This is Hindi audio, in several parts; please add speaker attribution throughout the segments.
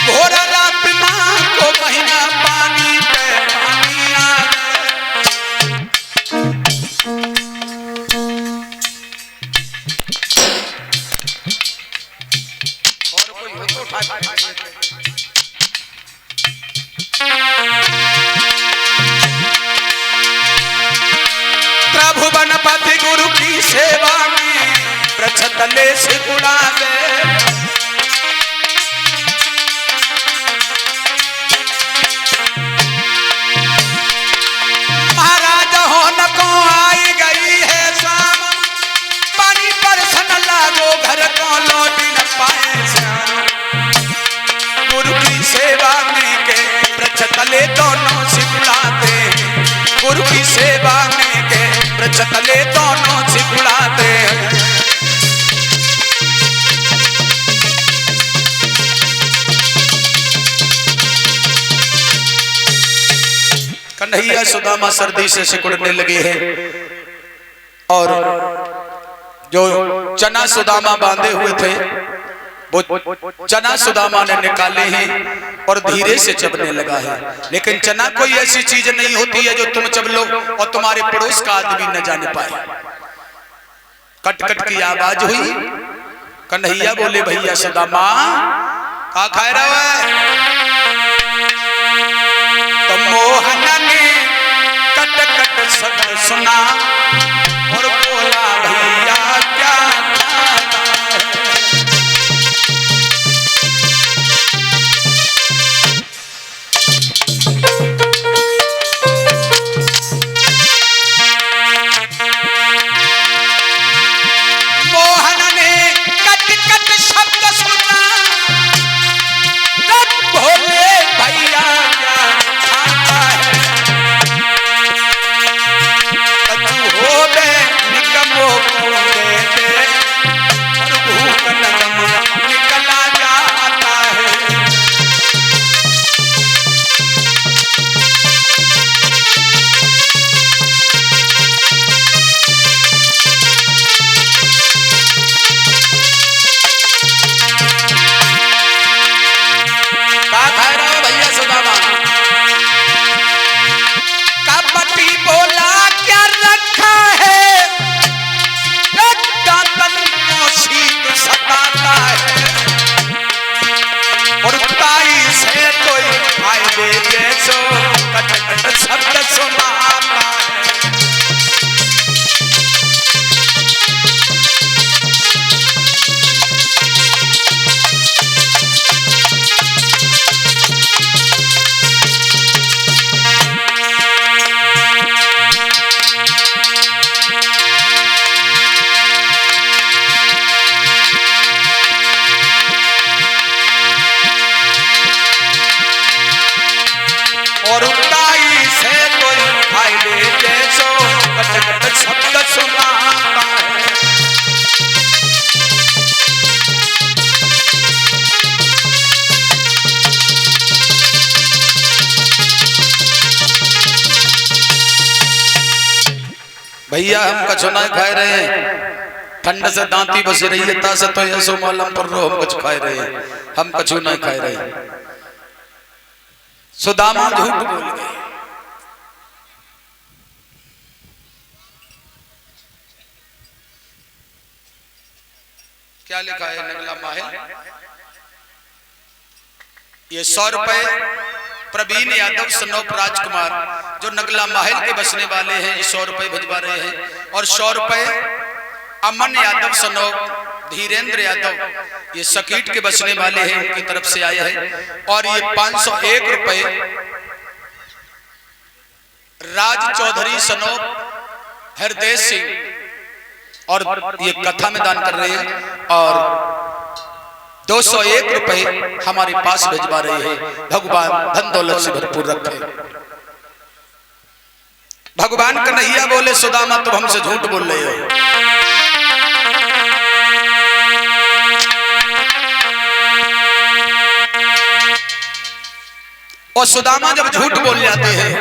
Speaker 1: घोरा रात माँ को महीना पानी पे पानी आ और कोई हो तो प्रभु बनपति गुरु की सेवा में प्रछतले से गुड़ा दे महाराज हो न को आई गई है शाम पानी पर सन लागो घर को लौट न पाए श्याम गुरु की सेवा में के प्रछतले दोनों से गुड़ाते गुरु की सेवा में के प्रछतले दोनों से गुड़ाते कन्हैया सुदामा सर्दी से सिकुड़ने लगे हैं और जो चना सुदामा बांधे हुए थे वो चना सुदामा ने निकाले हैं और धीरे से चबने लगा है। लेकिन चना कोई ऐसी चीज नहीं होती है जो तुम चब लो और तुम्हारे पड़ोस का आदमी न जाने पाए। कट कट की आवाज हुई। कन्हैया बोले भैया सुदामा का खाए रहा है? तो मोहन ने कट कट शब्द सुना और बोला भैया क्या खाता है? मोहन ने कट कट शब्द सुना तब बोले भैया निकला जाता है। क्या खा रहे हो भैया सुदामा? कपटी बोला क्या रखा है? सताता है और ताई से कोई फायदे जैसो कट कट शब्द सुनाता है। और ताई से कोई फायदे जैसो कट कट शब्द सुनाता है। भैया हम कछुना खाए रहे हैं, ठंड से दांती बस रही है तासे तो यसो मालूम पर रो हम कुछ खाए रहे हैं, हम कछुना खाए रहे हैं। सुदामा झूठ बोल गए। क्या लिखा है नगला माहिल? ये 100 रुपए प्रवीण यादव सनौप राजकुमार जो नगला माहिल के बसने वाले हैं, 100 रुपए भिजवा रहे हैं। और 100 रुपए अमन यादव सनौप धीरेन्द्र यादव ये सकीट के बसने वाले हैं, उनकी तरफ से आए हैं। और ये 501 रुपए राज चौधरी सनौप हरदेव सिंह और ये कथा में दान कर रहे हैं। और 201 रुपए हमारे पास भिजवा रहे हैं। भगवान धन दौलत से भरपूर रखे। भगवान कन्हैया बोले सुदामा तुम हमसे झूठ बोल रहे हो। और सुदामा जब झूठ बोल जाते हैं,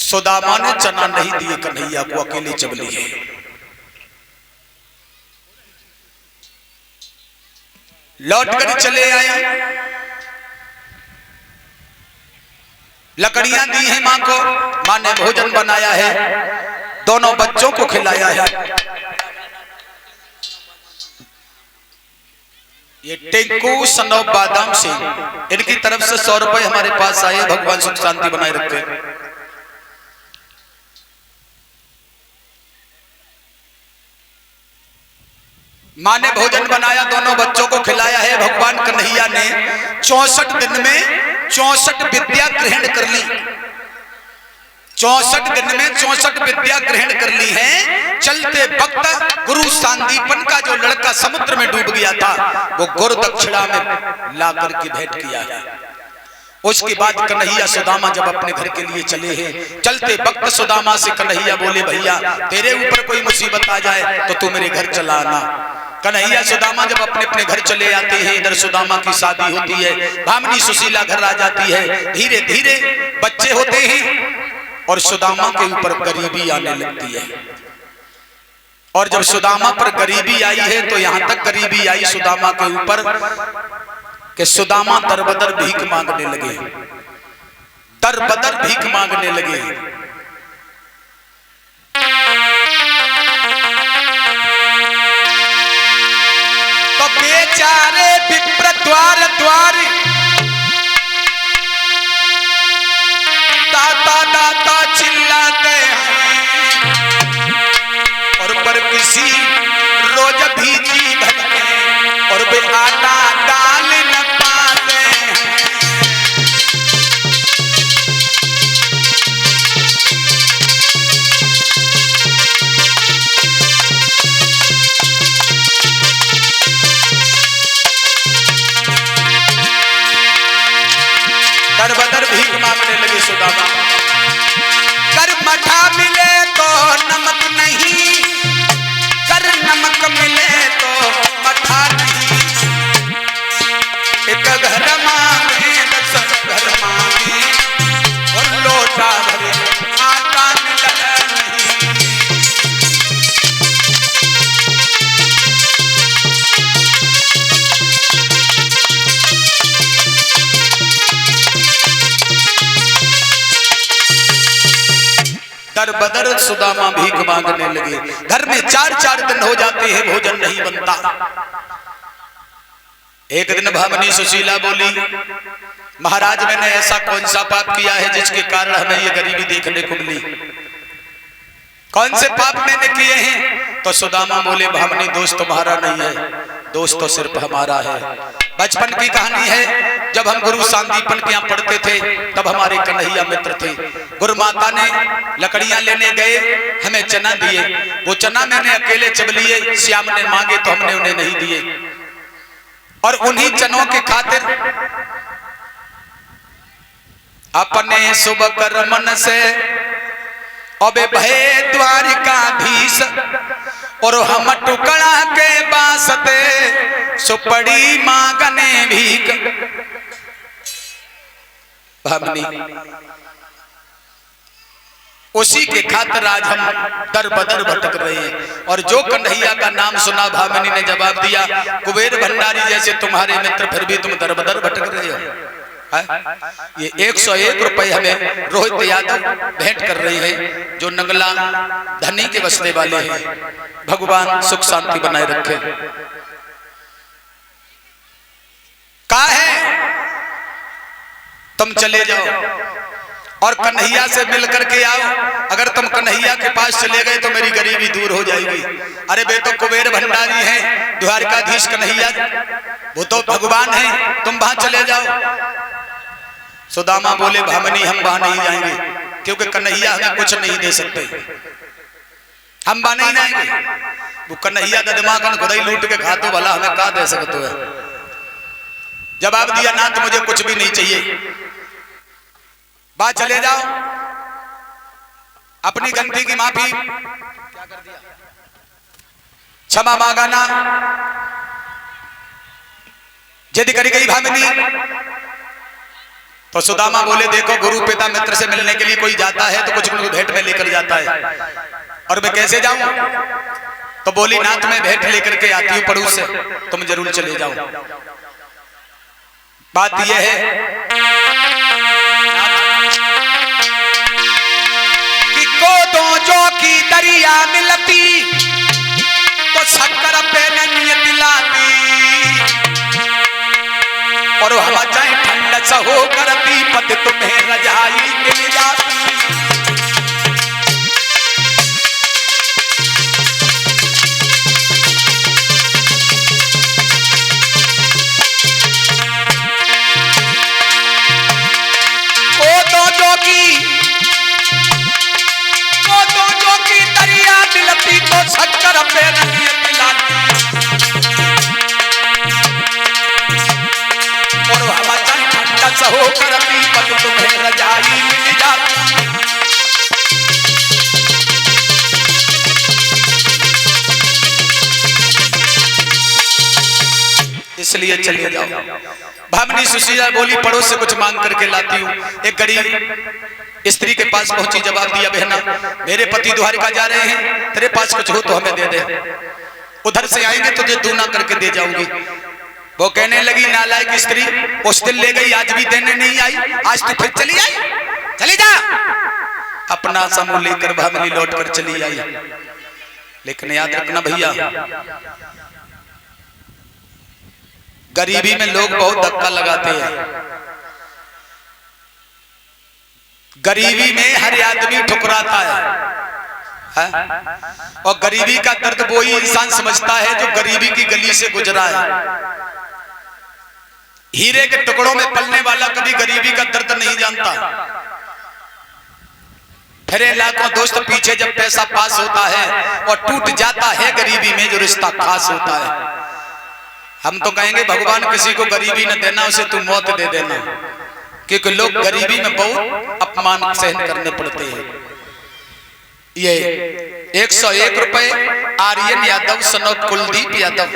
Speaker 1: सुदामा ने चना नहीं दिए कन्हैया को, अकेले चबली है। लौटकर चले आए, लकड़ियां दी हैं मां को, मां ने भोजन बनाया है, दोनों बच्चों को खिलाया है। ये टेंकू सनौ बादाम से इनकी तरफ से 100 रुपए हमारे पास आए, भगवान सुख शांति बनाए रखे। मां ने भोजन बनाया, दोनों बच्चों को खिलाया है। भगवान कन्हैया ने 64 दिन में 64 विद्या ग्रहण कर ली। 64 दिन में 64 विद्या ग्रहण कर ली है। चलते वक्त गुरु सांदीपन का जो लड़का समुद्र में डूब गया था, वो गुरु दक्षिणा में ला करके भेंट किया है। उसके बाद कन्हैया सुदामा जब अपने घर के लिए चले हैं, चलते वक्त सुदामा से कन्हैया बोले, भैया तेरे ऊपर कोई मुसीबत आ जाए तो तू मेरे घर चला आना। कन्हैया सुदामा जब अपने अपने घर चले आते हैं, इधर सुदामा की शादी होती है, भामनी सुशीला घर आ जाती है, धीरे धीरे बच्चे होते हैं और सुदामा के ऊपर गरीबी आने लगती है। और जब सुदामा पर गरीबी आई है तो यहां तक गरीबी आई सुदामा के ऊपर कि सुदामा दरबदर भीख मांगने लगे, दरबदर भीख मांगने लगे। तो बेचारे विप्र द्वार द्वार दाता दाता चिल्लाते हैं, और पर किसी रोज भीजी भटके और वे आटा डाल न पाते हैं। दरबदर भीख मांगने लगे सुदामा। कर मठा मिले तो नमक नहीं, कर नमक मिले तो मठा नहीं। एक घर मांगे 10 घर मांगे और लोटा भरे आटा मिला नहीं। दरबदर सुदामा भीख मांगने लगे। घर में 4-4 दिन हो जाते हैं, भोजन नहीं बनता। एक दिन भामनी सुशीला बोली, महाराज मैंने ऐसा कौन सा पाप किया है जिसके कारण हमें ये गरीबी देखने को मिली? कौन से पाप मैंने किए हैं? तो सुदामा बोले, भामनी दोष तुम्हारा नहीं है, दोष तो सिर्फ हमारा है। बचपन की कहानी है, जब हम गुरु सांदीपन के यहाँ पढ़ते थे तब हमारे कन्हैया मित्र थे। गुरु माता ने लकड़ियां लेने गए, हमें चना दिए। वो चना मैंने अकेले चब लिए, श्याम ने मांगे तो हमने उन्हें नहीं दिए। और उन्हीं चनों के खातिर अपने शुभ कर्मन से अबे भय द्वारिकाधीश और हम टुकड़ा के बासते सुपड़ी मांगने भीख। भामनी उसी के खातिर आज हम दर बदर भटक रहे हैं। और जो कन्हैया का नाम सुना, भामनी ने जवाब दिया, कुबेर भंडारी जैसे तुम्हारे मित्र फिर भी तुम दर बदर भटक रहे हो। ये 101 रुपए हमें रोहित यादव भेंट कर रहे हैं, जो नंगला धनी के बसने वाले हैं। भगवान सुख शांति बनाए रखे। कहा है तुम चले जाओ और कन्हैया से मिल करके आओ। अगर तुम कन्हैया के पास चले गए तो मेरी गरीबी दूर हो जाएगी। अरे बे तो कुबेर भंडारी है, द्वारकाधीश कन्हैया वो तो भगवान है, तुम वहां चले जाओ। सुदामा बोले, भामनी हम वहां नहीं जाएंगे, क्योंकि कन्हैया हमें कुछ नहीं दे सकते, हम वहां नहीं जाएंगे। वो कन्हैया का दिमाग खुदाई लूट के खा तो भला हमें क्या दे सकते हो? जवाब दिया, ना तो मुझे कुछ भी नहीं चाहिए, बात चले जाओ। अपनी गलती की माफी क्या कर दिया, क्षमा मांगाना जिद करी गई भामनी। तो सुदामा बोले देखो गुरु पिता मित्र से मिलने के लिए कोई जाता है तो कुछ भेंट में लेकर जाता है, और मैं कैसे जाऊं? तो बोली नाथ मैं भेंट लेकर के आती हूं पड़ोस से, तुम जरूर चले जाओ। बात यह है कि कोदो जो की दरिया मिलती तो शक्कर पे नियत लाती, और हम चाहे ठंड सहो करती पत तुम्हें रजाई मिल जाती। कोदो की दरिया मिलती तो शक्कर पे नियत लाती, और हम चाहे ठंड सहो करती पत तुम्हें रजाई मिल जाती। इसलिए चले जाओ। भामनी सुशीला बोली पड़ोस से कुछ मांग करके लाती हूँ। एक गरीब स्त्री के पास पहुंची, जवाब दिया बहना मेरे पति द्वारिका जा रहे हैं, तेरे पास कुछ हो तो हमें दे दे, उधर से आएंगे तुझे दूना करके दे जाऊंगी। वो कहने लगी नालायक स्त्री, उस दिन ले गई आज भी देने नहीं आई, आज तो फिर चली आई, चली जा। अपना समूह लेकर भामनी लौट कर चली आई। लेकिन याद रखना भैया, गरीबी में लोग बहुत धक्का लगाते हैं। गरीबी में हर आदमी ठुकराता है, और गरीबी का दर्द वो ही इंसान समझता है जो गरीबी की गली से गुजरा है। हीरे के टुकड़ों में पलने वाला कभी गरीबी का दर्द नहीं जानता। फिर लाखों दोस्त पीछे जब पैसा पास होता है और टूट जाता है गरीबी में जो रिश्ता खास होता है। हम तो कहेंगे भगवान किसी को गरीबी न देना, उसे तू मौत दे देना, क्योंकि लोग गरीबी में बहुत अपमान सहन करने पड़ते हैं। ये 101 रुपए आर्यन यादव, सनौत कुलदीप यादव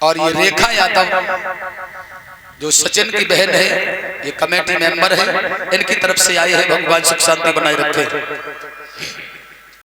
Speaker 1: और ये रेखा यादव जो सचिन की बहन है, ये कमेटी मेंबर है, इनकी तरफ से आए हैं। भगवान सुख शांति बनाए रखे।